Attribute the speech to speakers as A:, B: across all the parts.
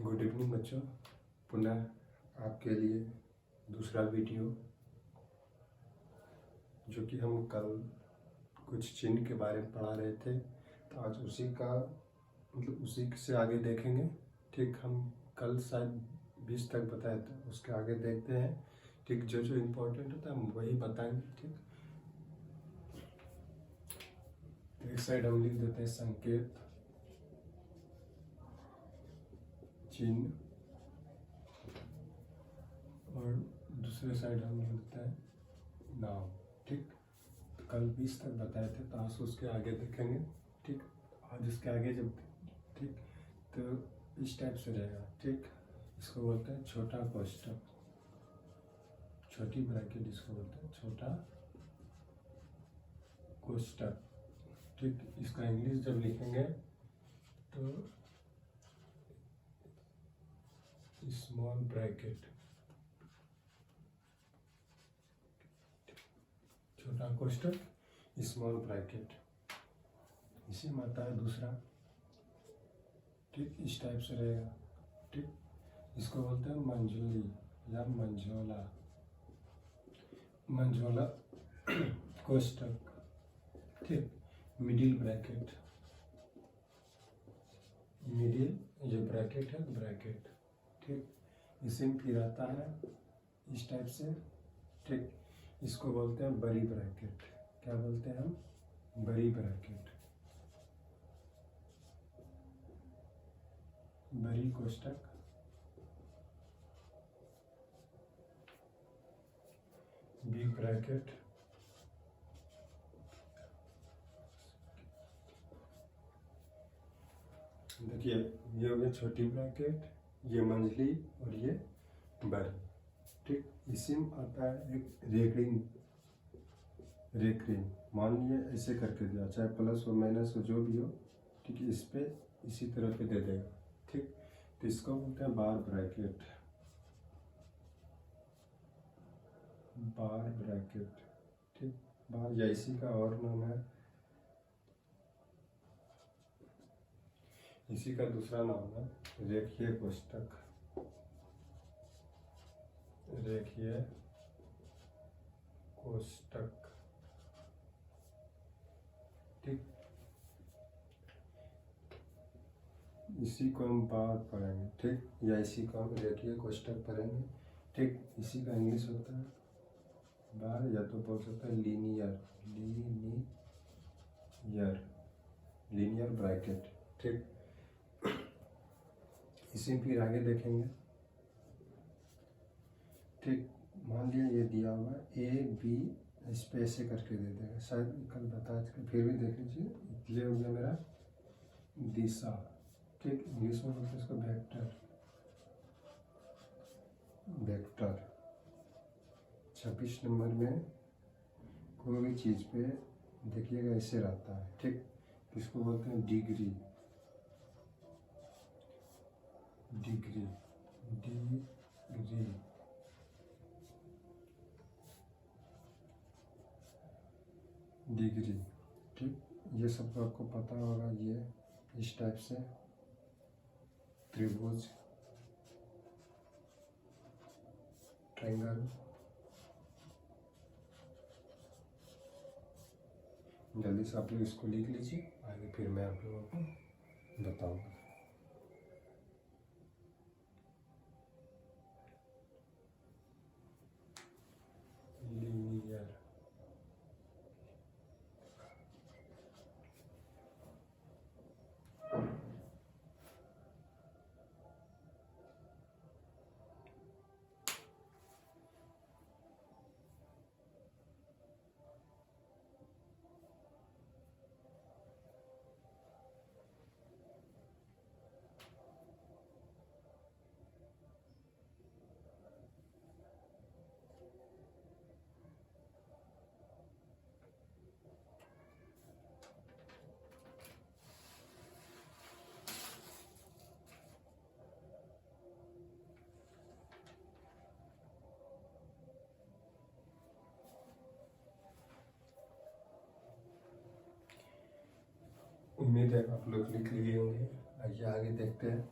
A: Good evening बच्चों, पुनः आपके लिए दूसरा वीडियो, जो कि हम कल कुछ चिन्ह के बारे में पढ़ा रहे थे, तो आज उसी का उसी से आगे देखेंगे। ठीक, हम कल शायद 20 तक बताए थे, उसके आगे देखते हैं। ठीक, जो जो इम्पोर्टेंट होता है हम वही बताएंगे। ठीक, एक साइड हम लिख देते हैं संकेत, चिन्ह, और दूसरे साइड हम लिखते हैं नाम। ठीक, तो कल 20 तक बताए थे, तो आज उसके आगे देखेंगे। ठीक, आज इसके आगे जब ठीक तो इस टाइप से रहेगा। ठीक, इसको बोलते हैं छोटा कोष्ठक, छोटी ब्रैकेट इसको बोलते हैं छोटा कोष्ठक। ठीक, इसका इंग्लिश जब लिखेंगे तो स्मॉल ब्रैकेट, छोटा कोष्ठक स्मॉल ब्रैकेट। इसी में आता है दूसरा। ठीक, इस टाइप से रहेगा। ठीक, इसको बोलते हैं मंजूरी या मंझोला, मंझोला कोष्ठक। ठीक, मिडिल ब्रैकेट, मिडिल जो ब्रैकेट है ब्रैकेट। ठीक, इसी में फिर आता है इस टाइप से। ठीक, इसको बोलते हैं बड़ी ब्रैकेट। क्या बोलते हैं हम? बड़ी ब्रैकेट, बड़ी कोष्ठक। बिग ब्रैकेट, देखिए ये हो गया छोटी ब्रैकेट, ये मंझली और ये बड़ी। ठीक, इसी में आता है एक रेकरिंग, रेकरिंग। मान लीजिए ऐसे करके दिया, चाहे प्लस हो माइनस हो जो भी हो। ठीक, इस पे इसी तरह पे दे देगा। ठीक, तो इसको बोलते हैं बार ब्रैकेट, बार ब्रैकेट। ठीक, बार या इसी का और नाम है, इसी का दूसरा नाम है रेखीय कोष्ठक, रेखीय कोष्ठक। ठीक, इसी को हम बार पढ़ेंगे। ठीक, या इसी को हम रेखीय कोष्ठक पढ़ेंगे। ठीक, इसी का इंग्लिश होता है बार, या तो बोल सकते हैं लीनियर, लीनियर, लीनियर ब्रैकेट। ठीक, इसी में फिर आगे देखेंगे। ठीक, मान लिया ये दिया हुआ है ए बी, इस पे ऐसे करके दे देगा, शायद कल बता चुके, फिर भी देख लीजिए। ये हो गया मेरा दिशा। ठीक, इंग्लिश में बोलते हैं इसको वेक्टर, वेक्टर। 26 नंबर में कोई भी चीज़ पे देखिएगा ऐसे रहता है। ठीक, इसको बोलते हैं डिग्री, डिग्री, डिग्री। डिग्री। ठीक, ये सब तो आपको पता होगा। ये इस टाइप से त्रिभुज, ट्रायंगल। जल्दी से आप लोग इसको लिख लीजिए, आगे फिर मैं आप लोगों को बताऊंगा। लीनियर, उम्मीद है आप लोग लिख लिए होंगे। आइए आगे देखते हैं।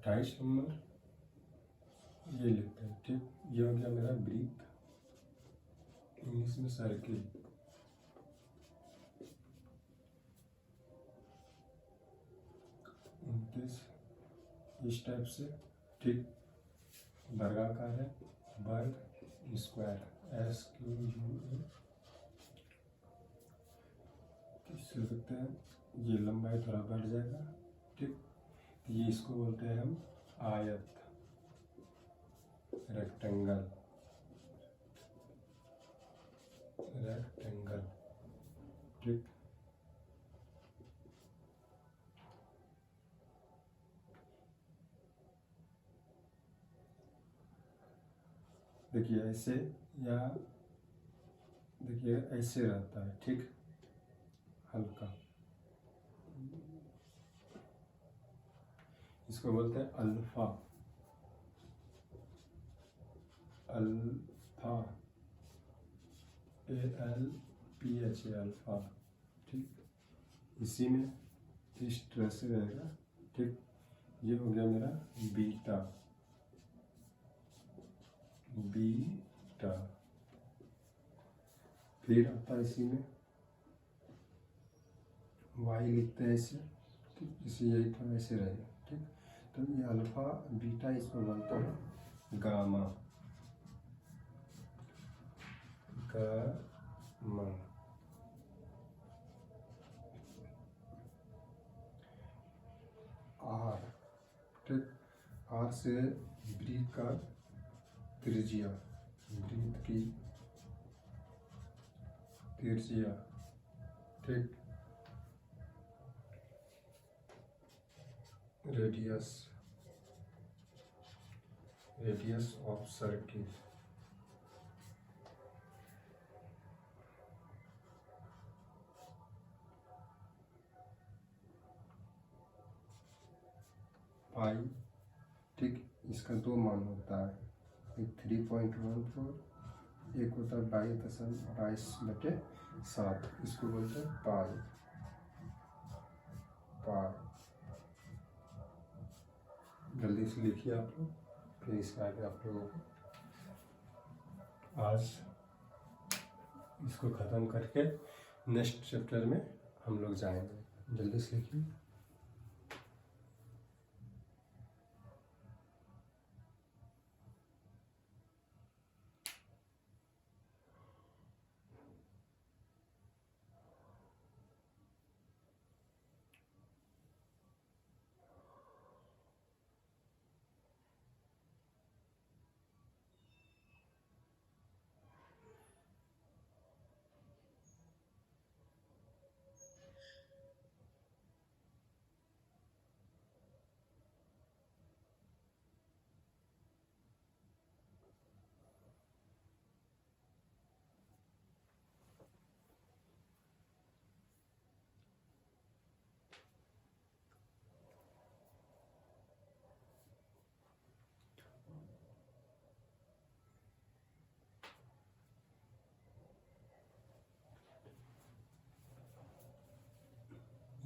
A: 28 नंबर ये लिखते हैं, ठीक। ये हो गया मेरा ब्रीथ, इंग्लिश में सर्किल। 29 इस टाइप से, ठीक। वर्गाकार है, वर्ग स्क्वायर, SQUE किससे लिखते हैं, ये लंबाई थोड़ा बढ़ जाएगा, ठीक। ये इसको बोलते हैं हम आयत, रेक्टेंगल, रेक्टेंगल, ठीक। देखिए ऐसे, या देखिए ऐसे रहता है, ठीक, हल्का, इसको बोलते हैं अल्फा, अल्फा, ALPHA, अल्फा, ठीक। इसी में इस तरह से रहेगा, ठीक। ये हो गया मेरा बीटा, बीटा। फिर आता है इसी में वाई लिखते हैं ऐसे, ठीक। इसी यही थोड़ा ऐसे रहेगा, ठीक। तो ये अल्फा बीटा इसको बोलते हैं गामा, गामा। आर, ठीक। आर से ब्रीथ का त्रिज्या, ब्रीथ की त्रिज्या, ठीक। रेडियस, रेडियस ऑफ सर्किल, पाई, ठीक। इसका 2 मान होता है, एक 3.14, एक होता है 22.22/7, इसको बोलते हैं पाई, पाई। जल्दी से लिखिए आप लोग, फिर इसके आगे आप लोगों को आज इसको ख़त्म करके नेक्स्ट चैप्टर में हम लोग जाएंगे। जल्दी से लिखिए।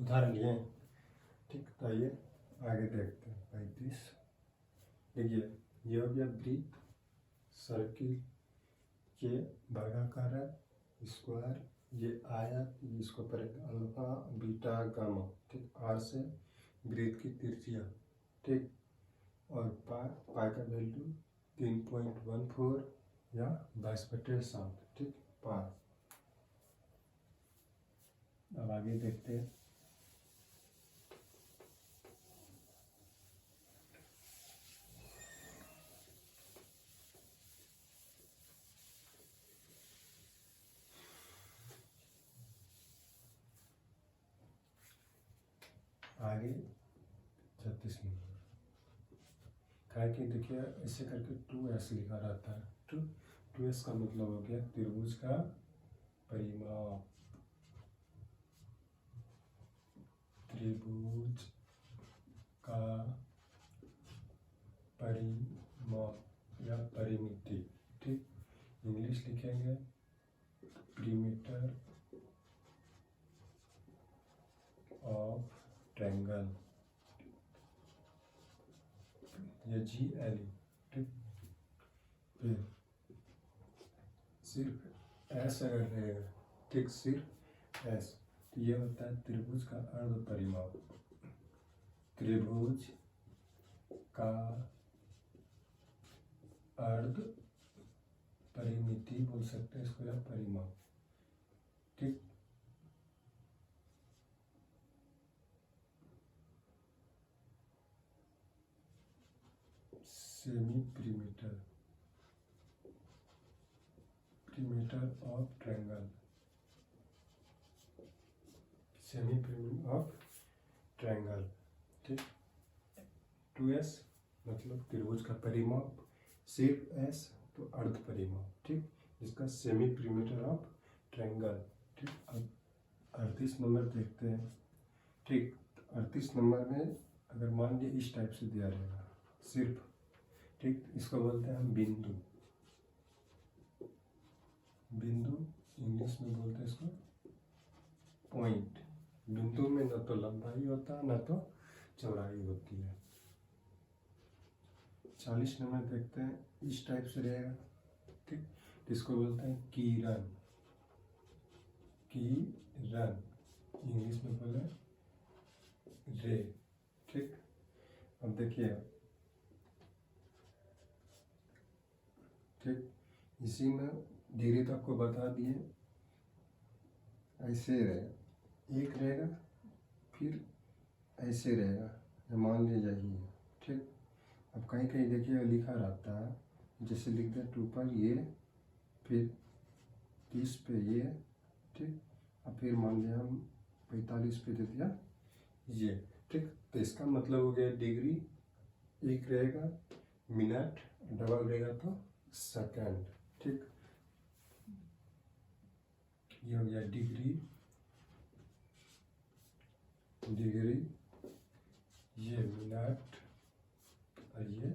A: उदाहरण लिए, ठीक। तो आइए आगे देखते हैं। 35 देखिए, ये हो गया ब्रीथ, सर्किल, ये वर्गाकार है, स्क्वायर, ये आयत, इसको पढ़ेगा अल्फा बीटा गामा, ठीक। आर से ब्रीथ की त्रिज्या, ठीक। और पाई का वैल्यू 3.14 या 22/7, ठीक, पाई। अब आगे देखते हैं। आगे 36 नंबर, क्या कि देखिए ऐसे करके 2S लिखा रहता है, 2S का मतलब हो गया त्रिभुज का परिमाप, त्रिभुज का परिमाप या परिमिति, ठीक। इंग्लिश लिखेंगे perimeter of triangle, ये GLE, ठीक। फिर सिर्फ एस अगर रहेगा, ठीक, सिर्फ एस, तो ये होता है त्रिभुज का अर्ध परिमाप। त्रिभुज का अर्ध परिमिति बोल सकते हैं इसको, या परिमाप, ठीक। Semi perimeter, perimeter of triangle, semi perimeter of triangle, ठीक। 2s मतलब त्रिभुज का परिमाप, सिर्फ s तो अर्ध परिमाप, ठीक। इसका सेमी perimeter ऑफ ट्रायंगल, ठीक। अब 38 नंबर देखते हैं, ठीक। 38 नंबर में अगर मान लीजिए इस टाइप से दिया रहेगा सिर्फ, ठीक, इसको बोलते हैं हम बिंदु। बिंदु इंग्लिश में बोलते हैं इसको पॉइंट। बिंदु में न तो लंबाई होता है न तो चौड़ाई होती है। 40 नंबर देखते हैं, इस टाइप से रहेगा, ठीक। इसको बोलते हैं किरण। किरण इंग्लिश में बोले रे, ठीक। अब देखिए, ठीक, इसी में डिग्री तो आपको बता दिए, ऐसे रहेगा, एक रहेगा, फिर ऐसे रहेगा, मान लीजिए यही है, ठीक। अब कहीं कहीं देखिए लिखा रहता है, जैसे लिख दे 2 पर ये, फिर 30 पे ये, ठीक। अब फिर मान लिया हम 45 पे दे दिया ये, ठीक। तो इसका मतलब हो गया डिग्री एक रहेगा, मिनट डबल रहेगा तो सेकंड, ठीक। ये हो गया डिग्री, डिग्री, ये मिनट और ये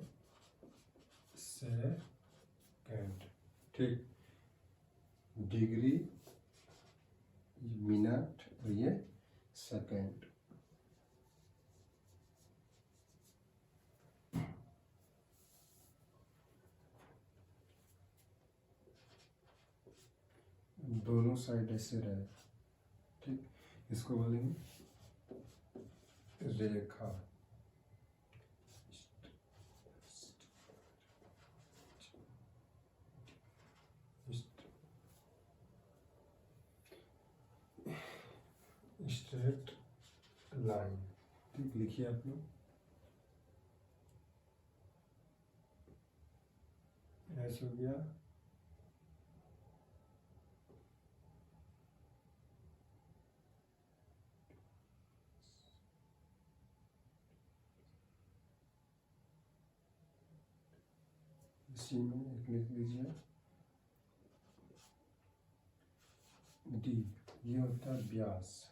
A: सेकंड, ठीक। डिग्री, मिनट और ये सेकंड। दोनों साइड ऐसे रहे, ठीक। इसको बोलेंगे रेखा। स्ट्रेट लाइन, ठीक। लिखिए आप लोग, ऐसा हो गया, इसी में एक लिख लीजिए डी, ये होता है व्यास,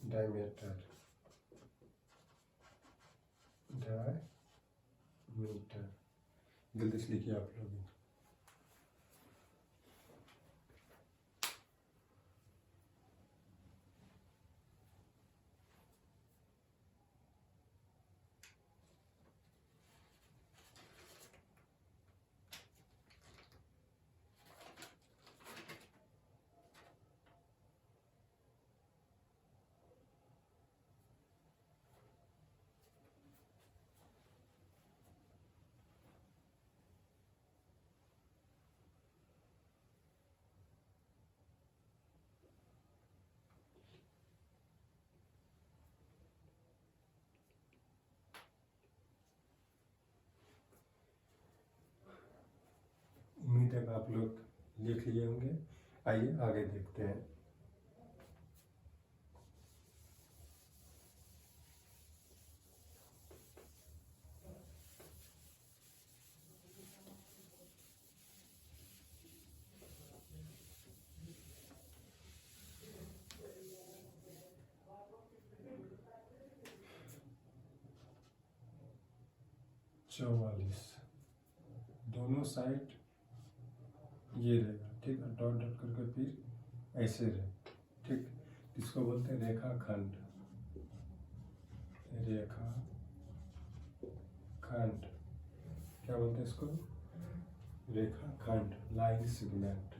A: डायमीटर, डायमीटर, जल्दी से लिखिए आप लोग। उम्मीद है आप लोग लिख लिए होंगे। आइए आगे देखते हैं। चौवालीस, दोनों साइड ये रहेगा, ठीक है। डॉट डॉट करके फिर ऐसे रहे, ठीक। इसको बोलते हैं रेखाखंड, रेखा खंड, क्या बोलते हैं इसको, रेखा खंड, line segment.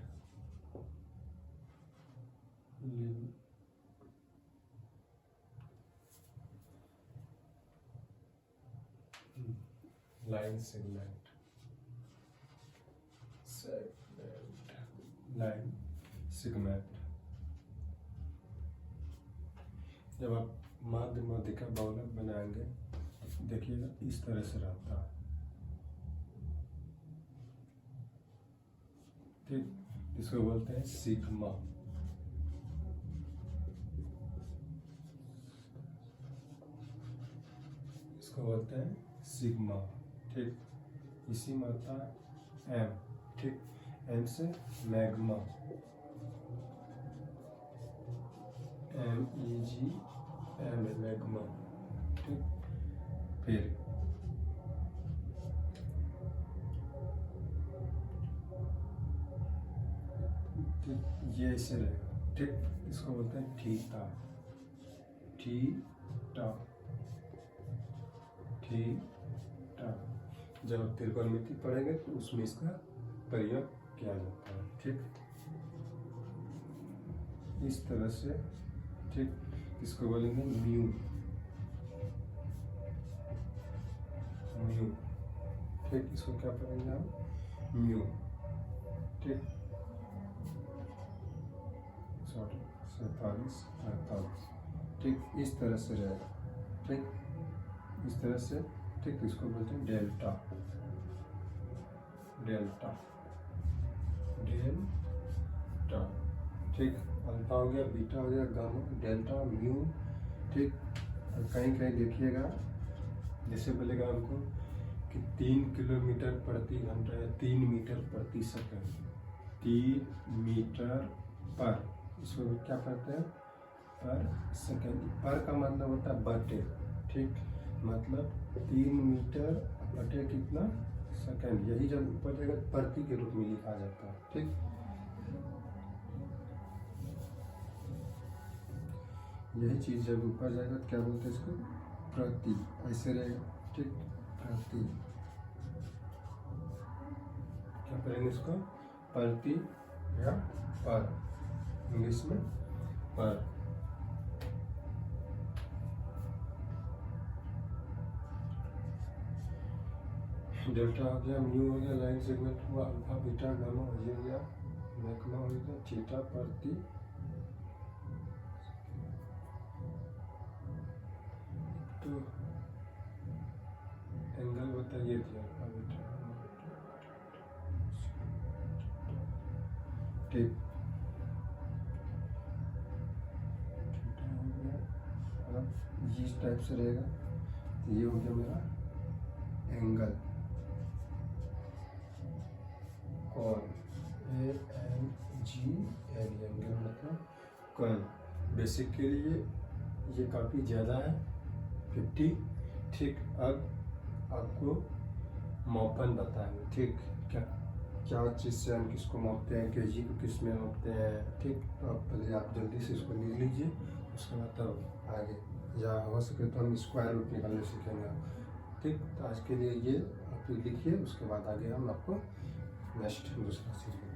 A: Line segment, line segment. जब आप माध्य माध्यिका बहुलक बनाएंगे, देखिएगा इस तरह से रहता है, ठीक। इसको बोलते हैं सिग्मा। इसको बोलते हैं सिग्मा, ठीक। इसी में आता है एम, ठीक। एम से मैग्मा, MEG, एम मैग्मा, ठीक। फिर ये ऐसे रहेगा, ठीक। इसको बोलते हैं थीटा, थीटा, थीटा। जब आप त्रिकोणमिति पढ़ेंगे तो उसमें इसका प्रयोग किया जाता है, ठीक। इस तरह से, ठीक। इसको बोलेंगे म्यू, म्यू, ठीक। इसको क्या पढ़ेंगे हम, म्यू, ठीक। 47, 48, ठीक। इस तरह से रहेगा, ठीक। इस तरह से, ठीक। इसको बोलते हैं डेल्टा, डेल्टा, डेल्टा, ठीक। अल्फा हो गया, बीटा हो गया, गामा, डेल्टा, म्यू, ठीक। और कहीं कहीं देखिएगा जैसे बोलेगा हमको कि 3 किलोमीटर प्रति घंटा या 3 मीटर प्रति सेकंड, 3 मीटर पर, इसको क्या कहते हैं, पर सेकंड। पर का मतलब होता है बटे, ठीक। मतलब 3 मीटर बटे कितना, सेकंड। यही जब ऊपर जाएगा प्रति के रूप में लिखा जाता है, ठीक। यही चीज जब ऊपर जाएगा तो क्या बोलते हैं इसको, प्रति, ऐसे रहेगा, ठीक। प्रति, क्या करेंगे इसको, प्रति या पर, इंग्लिश में पर। डेल्टा हो गया, म्यू हो गया, लाइन सेगमेंट हुआ, अल्फा, बीटा, गामा हो गया, मैग्मा हो गया, थीटा, प्रति, तो एंगल बताइए थे अल्फा, बीटा, ठीक। थीटा हो गया, अब इस टाइप से रहेगा, तो ये हो गया मेरा एंगल, कॉन, ANGL, एंगल मतलब कॉन। बेसिक के लिए ये काफ़ी ज़्यादा है, 50, ठीक। अब आपको मापन बताएंगे, ठीक। क्या क्या चीज़ से हम किसको मापते हैं, केजी को किस में मापते हैं, ठीक। तो आप पहले आप जल्दी से इसको लिख लीजिए, उसके बाद तब आगे, या हो सके तो हम स्क्वायर रूट निकालने सीखेंगे, ठीक। तो आज के लिए ये आप लिखिए, उसके बाद आगे हम आपको नेक्स्ट दूसरा चीज़